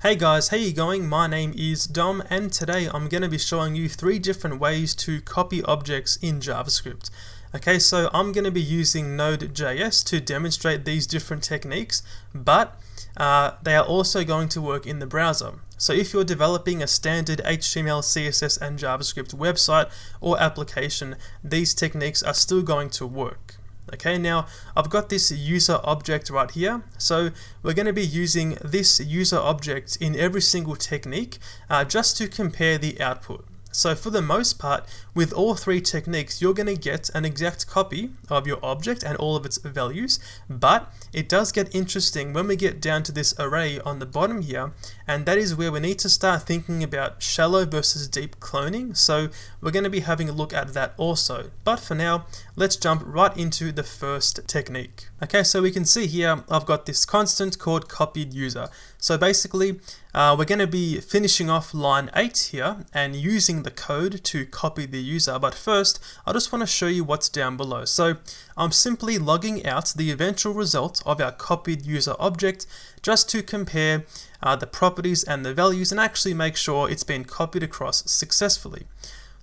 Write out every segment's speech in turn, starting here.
Hey guys, how you going? My name is Dom and today I'm going to be showing you 3 different ways to copy objects in JavaScript. Okay, so I'm going to be using Node.js to demonstrate these different techniques, but they are also going to work in the browser. So if you're developing a standard HTML, CSS and JavaScript website or application, these techniques are still going to work. Okay, now I've got this user object right here, so we're going to be using this user object in every single technique just to compare the output. So for the most part, with all 3 techniques, you're going to get an exact copy of your object and all of its values, but it does get interesting when we get down to this array on the bottom here, and that is where we need to start thinking about shallow versus deep cloning. So we're going to be having a look at that also. But for now, let's jump right into the first technique. Okay, so we can see here I've got this constant called copied user. So basically, we're going to be finishing off line 8 here and using the code to copy the user. But first, I just want to show you what's down below. So I'm simply logging out the eventual result of our copied user object just to compare the properties and the values and actually make sure it's been copied across successfully.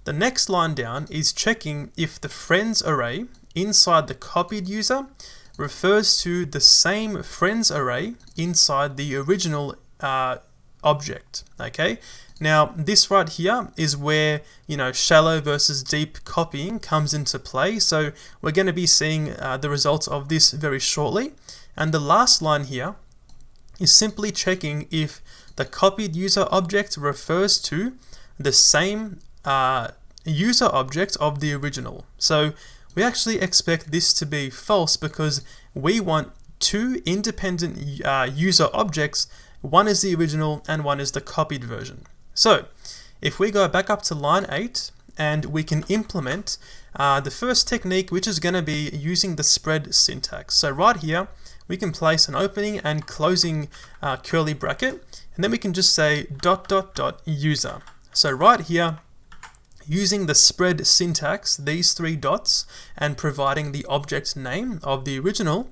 The next line down is checking if the friends array inside the copied user refers to the same friends array inside the original object. Okay, now this right here is where shallow versus deep copying comes into play. So we're going to be seeing the results of this very shortly. And the last line here is simply checking if the copied user object refers to the same user object of the original. So we actually expect this to be false because we want 2 independent user objects. One is the original and one is the copied version. So if we go back up to line 8 and we can implement the first technique, which is going to be using the spread syntax. So right here, we can place an opening and closing curly bracket, and then we can just say ... user. So right here, using the spread syntax, these 3 dots, and providing the object name of the original,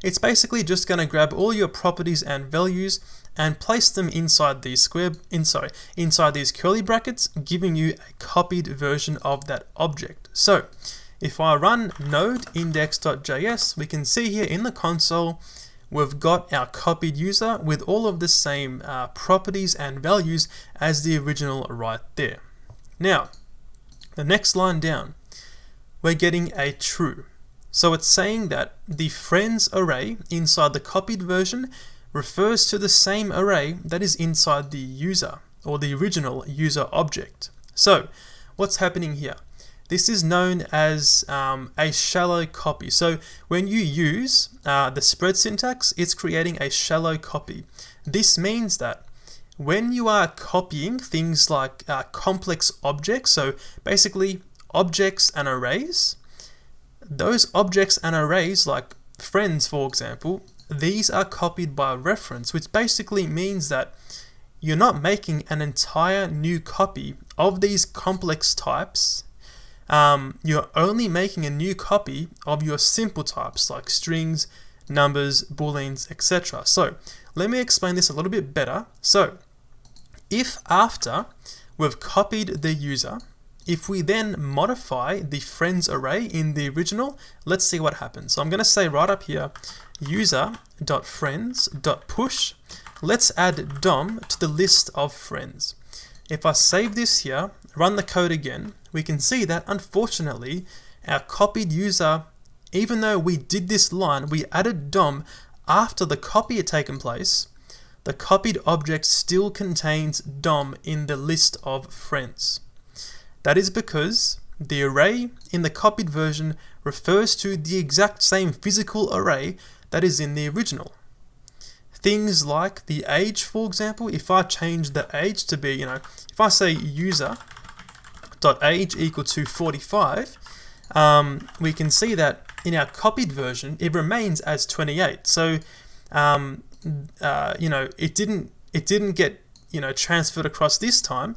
it's basically just going to grab all your properties and values and place them inside these inside these curly brackets, giving you a copied version of that object. So if I run node index.js, we can see here in the console we've got our copied user with all of the same properties and values as the original right there. Now, the next line down, we're getting a true. So it's saying that the friends array inside the copied version refers to the same array that is inside the user or the original user object. So what's happening here? This is known as a shallow copy. So when you use the spread syntax, it's creating a shallow copy. This means that when you are copying things like complex objects, so basically objects and arrays, those objects and arrays like friends, for example, these are copied by reference, which basically means that you're not making an entire new copy of these complex types. You're only making a new copy of your simple types like strings, numbers, booleans, etc. So let me explain this a little bit better. So if after we've copied the user, if we then modify the friends array in the original, let's see what happens. So I'm going to say right up here, user.friends.push. Let's add Dom to the list of friends. If I save this here, run the code again, we can see that unfortunately our copied user, even though we did this line, we added Dom after the copy had taken place, the copied object still contains Dom in the list of friends. That is because the array in the copied version refers to the exact same physical array that is in the original. Things like the age, for example, if I change the age to be, if I say user.age equal to 45, we can see that in our copied version, it remains as 28. So, it didn't get, transferred across this time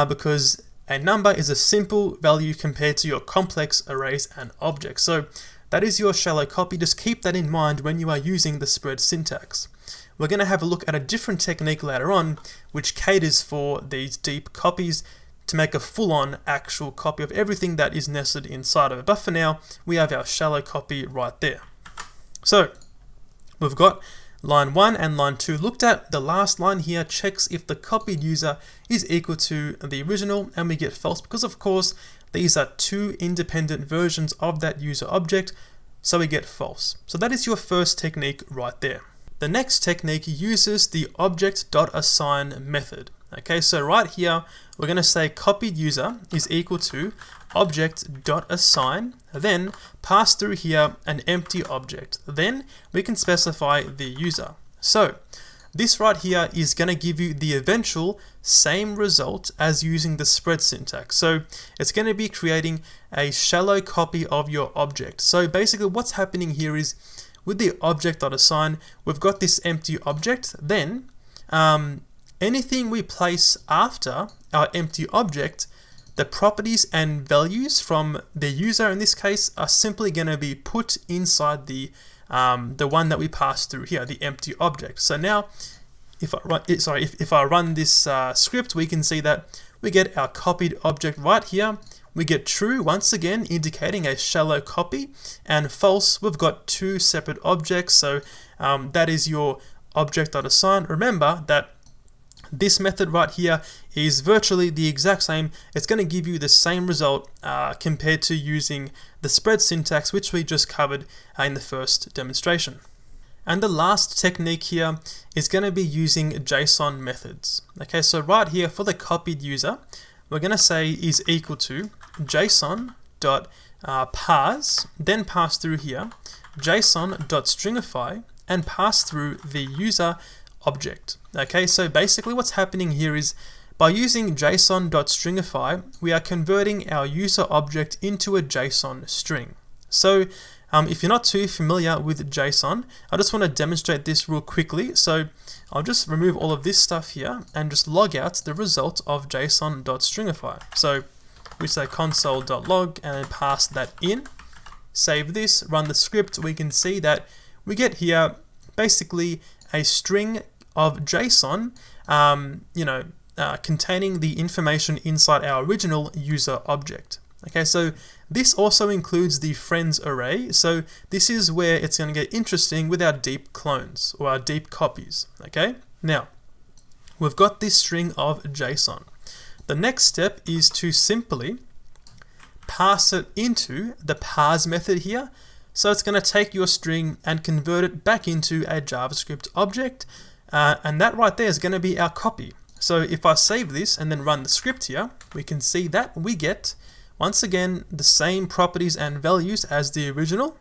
because a number is a simple value compared to your complex arrays and objects. So that is your shallow copy. Just keep that in mind when you are using the spread syntax. we're going to have a look at a different technique later on, which caters for these deep copies to make a full-on actual copy of everything that is nested inside of it. But for now, we have our shallow copy right there. So we've got line 1 and line 2 looked at. The last line here checks if the copied user is equal to the original, and we get false because, of course, these are two independent versions of that user object, so we get false. So that is your first technique right there. The next technique uses the object.assign method. Okay, so right here, we're going to say copied user is equal to object.assign, then pass through here an empty object. Then we can specify the user. So this right here is going to give you the eventual same result as using the spread syntax. So it's going to be creating a shallow copy of your object. So basically what's happening here is with the object.assign, we've got this empty object. Then anything we place after our empty object, the properties and values from the user in this case are simply going to be put inside the one that we passed through here, the empty object. So now, if I run this script, we can see that we get our copied object right here. We get true once again, indicating a shallow copy, and false, we've got two separate objects. So that is your object.assign. Remember that this method right here is virtually the exact same. It's going to give you the same result compared to using the spread syntax, which we just covered in the first demonstration. And the last technique here is going to be using JSON methods. Okay, so right here for the copied user, we're going to say is equal to JSON.parse, then pass through here JSON.stringify, and pass through the user object. Okay, so basically what's happening here is by using JSON.stringify, we are converting our user object into a JSON string. So if you're not too familiar with JSON, I just want to demonstrate this real quickly. So I'll just remove all of this stuff here and just log out the result of JSON.stringify. So we say console.log and then pass that in, save this, run the script. We can see that we get here basically a string of JSON, containing the information inside our original user object. Okay, so this also includes the friends array. So this is where it's going to get interesting with our deep clones or our deep copies. Okay, now we've got this string of JSON. The next step is to simply pass it into the parse method here. So it's going to take your string and convert it back into a JavaScript object. And that right there is going to be our copy. So if I save this and then run the script here, we can see that we get, once again, the same properties and values as the original.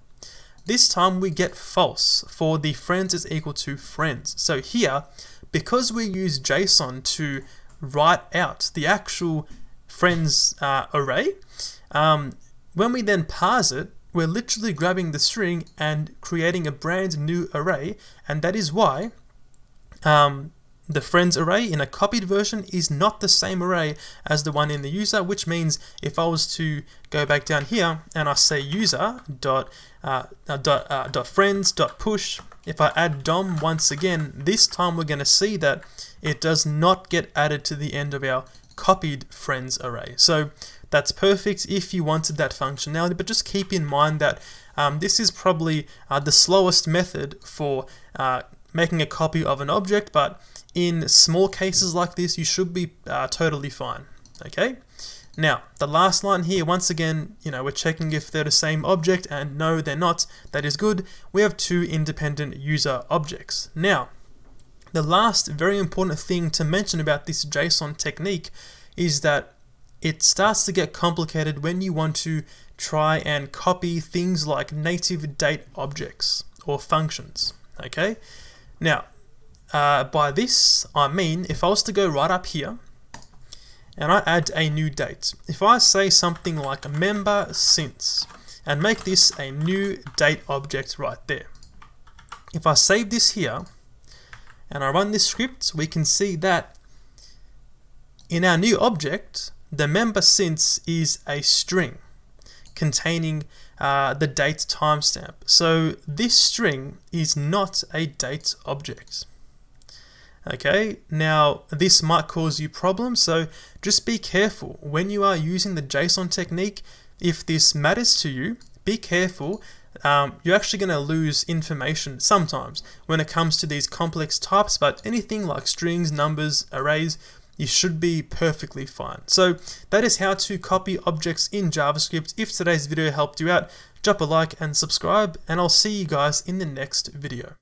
This time we get false for the friends is equal to friends. So here, because we use JSON to write out the actual friends array, when we then parse it, we're literally grabbing the string and creating a brand new array, and that is why the friends array in a copied version is not the same array as the one in the user, which means if I was to go back down here and I say user.friends.push, if I add DOM once again, this time we're going to see that it does not get added to the end of our copied friends array. So that's perfect if you wanted that functionality, but just keep in mind that this is probably the slowest method for making a copy of an object, but in small cases like this, you should be totally fine. Okay. Now, the last line here, once again, we're checking if they're the same object, and no, they're not. That is good. We have two independent user objects. Now, the last very important thing to mention about this JSON technique is that it starts to get complicated when you want to try and copy things like native date objects or functions. Okay. Now, by this, I mean, if I was to go right up here and I add a new date, if I say something like member since and make this a new date object right there, if I save this here and I run this script, we can see that in our new object, the member since is a string containing the date timestamp. So this string is not a date object. Okay, now this might cause you problems, so just be careful when you are using the JSON technique. If this matters to you, be careful. You're actually going to lose information sometimes when it comes to these complex types, but anything like strings, numbers, arrays, you should be perfectly fine. So that is how to copy objects in JavaScript. If today's video helped you out, drop a like and subscribe, and I'll see you guys in the next video.